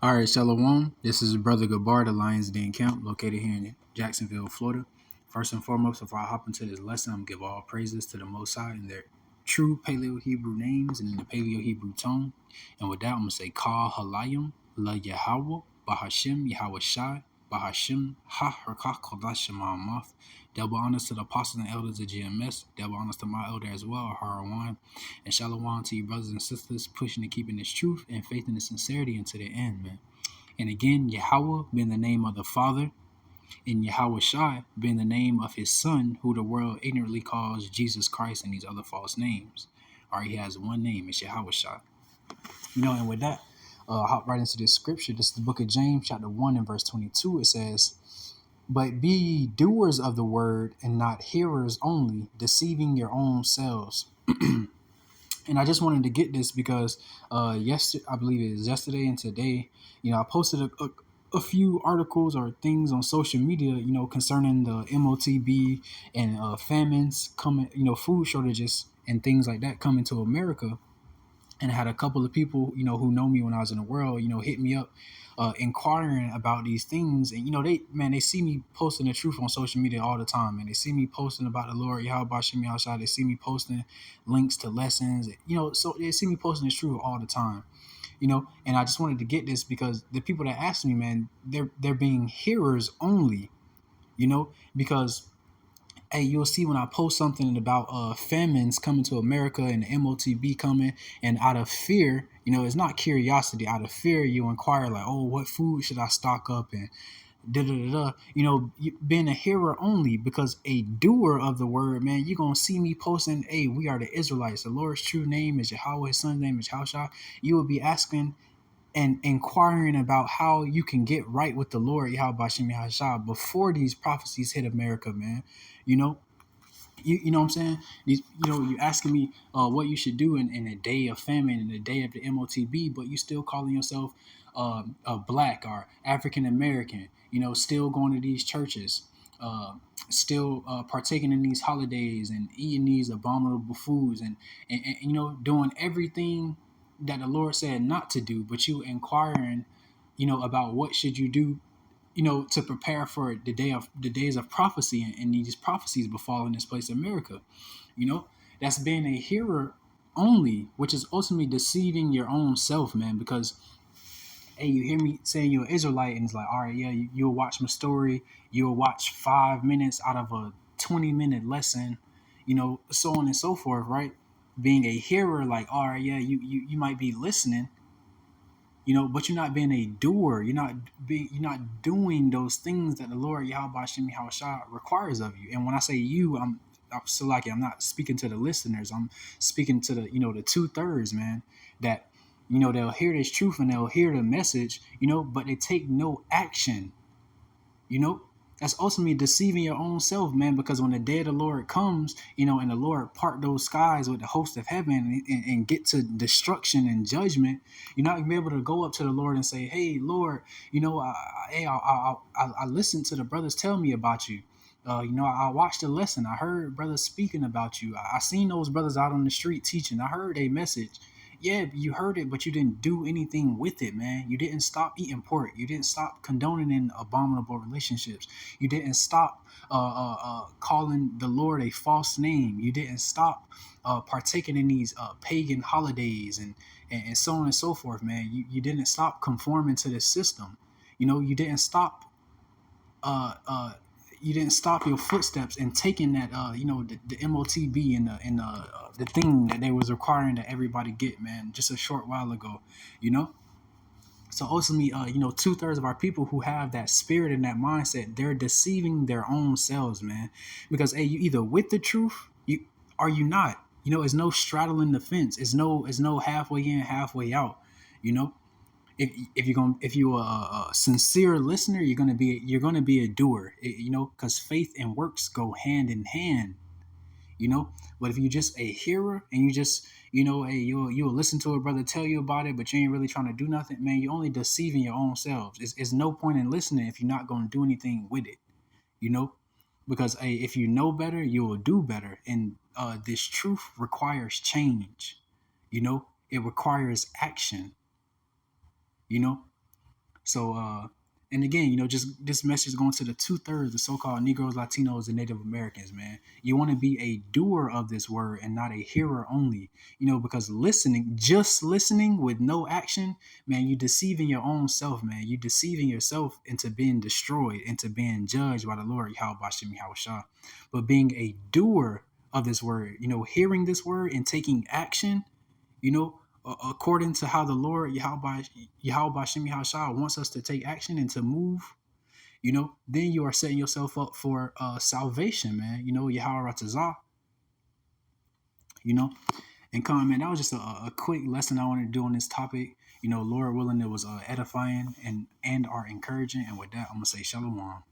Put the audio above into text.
All right, Shalom. This is Brother Gabar, the Lions Den Camp, located here in Jacksonville, Florida. First and foremost, before I hop into this lesson, I'm going to give all praises to the Most High in their true Paleo Hebrew names and in the Paleo Hebrew tongue. And with that, I'm going to say Ka Halayim, La Yahweh, Bahashim, Yahweh Shai, Bahashim, Ha Harkah Kodash Ma'amath. Double honors to the apostles and elders of GMS. Double honors to my elder as well, Harawan. And shalom to you brothers and sisters pushing and keeping this truth and faith and the sincerity into the end, man. And again, Yahweh being the name of the Father, and Yahweh Shai being the name of his Son, who the world ignorantly calls Jesus Christ and these other false names. All right, he has one name, it's Yahweh Shai. And with that, hop right into this scripture. This is the book of James, chapter 1 and verse 22. It says, "But be ye doers of the word and not hearers only, deceiving your own selves." And I just wanted to get this because yesterday, I believe it was yesterday and today, I posted a few articles or things on social media, concerning the MOTB and famines coming, food shortages and things like that coming to America. And I had a couple of people, who know me when I was in the world, hit me up, inquiring about these things. And, they see me posting the truth on social media all the time. And they see me posting about the Lord, Yahweh Shem Yahshua. They see me posting links to lessons, so they see me posting the truth all the time, and I just wanted to get this because the people that ask me, man, they're being hearers only, because hey, you'll see when I post something about famines coming to America and the MOTB coming, and out of fear, it's not curiosity. Out of fear, you inquire like, oh, what food should I stock up and da da da da. Being a hearer only, because a doer of the word, man, you're gonna see me posting, hey, we are the Israelites. The Lord's true name is Yahweh. His son's name is Yahshua. You will be asking and inquiring about how you can get right with the Lord, Yahweh Bashem Yahshua, before these prophecies hit America, man. You know, you know what I'm saying? You asking me what you should do in a day of famine, in a day of the MOTB, but you still calling yourself black or African American, still going to these churches, still partaking in these holidays and eating these abominable foods and doing everything that the Lord said not to do, but you inquiring, about what should you do, to prepare for the days of prophecy and these prophecies befalling this place, America. That's being a hearer only, which is ultimately deceiving your own self, man. Because hey, you hear me saying you're an Israelite, and it's like, all right, yeah, you'll watch my story, you'll watch 5 minutes out of a 20-minute lesson, so on and so forth, right? Being a hearer, like, all right, yeah, you might be listening, but you're not being a doer. You're not doing those things that the Lord Yahweh Shem Yahweh requires of you. And when I say you, I'm so lucky. I'm not speaking to the listeners. I'm speaking to the the 2/3, man. That they'll hear this truth and they'll hear the message, but they take no action. You know, that's ultimately deceiving your own self, man. Because when the day of the Lord comes, and the Lord part those skies with the host of heaven and get to destruction and judgment, you're not gonna be able to go up to the Lord and say, "Hey, Lord, I listened to the brothers tell me about you. I watched the lesson. I heard brothers speaking about you. I seen those brothers out on the street teaching. I heard a message. Yeah, you heard it, but you didn't do anything with it, man. You didn't stop eating pork. You didn't stop condoning in abominable relationships. You didn't stop calling the Lord a false name. You didn't stop partaking in these pagan holidays and so on and so forth, man. You didn't stop conforming to the system. You didn't stop uh, uh, you didn't stop your footsteps and taking that the MOTB and the thing that they was requiring that everybody get, man, just a short while ago, you know. So ultimately, 2/3 of our people who have that spirit and that mindset, they're deceiving their own selves, man. Because hey, you either with the truth, you are you not. It's no straddling the fence. It's no halfway in, halfway out. You know, if you're a sincere listener, you're gonna be a doer. Because faith and works go hand in hand. But if you're just a hearer and you just hey, you'll listen to a brother tell you about it, but you ain't really trying to do nothing, man. You're only deceiving your own selves. It's no point in listening if you're not going to do anything with it. You know, because hey, if you know better, you will do better, and this truth requires change. It requires action. You know So, and again, just this message going to the 2/3, the so-called Negroes, Latinos, and Native Americans, man. You want to be a doer of this word and not a hearer only, because just listening with no action, man, you deceiving your own self, man. You deceiving yourself into being destroyed, into being judged by the Lord, Yahweh Bashem Yahushua. But being a doer of this word, hearing this word and taking action, according to how the Lord Yahweh Shem Yahushua wants us to take action and to move, then you are setting yourself up for salvation, man. Yahweh Ratazah, you know. And come on, man, that was just a quick lesson I wanted to do on this topic. Lord willing, it was edifying and are encouraging. And with that, I'm gonna say shalom.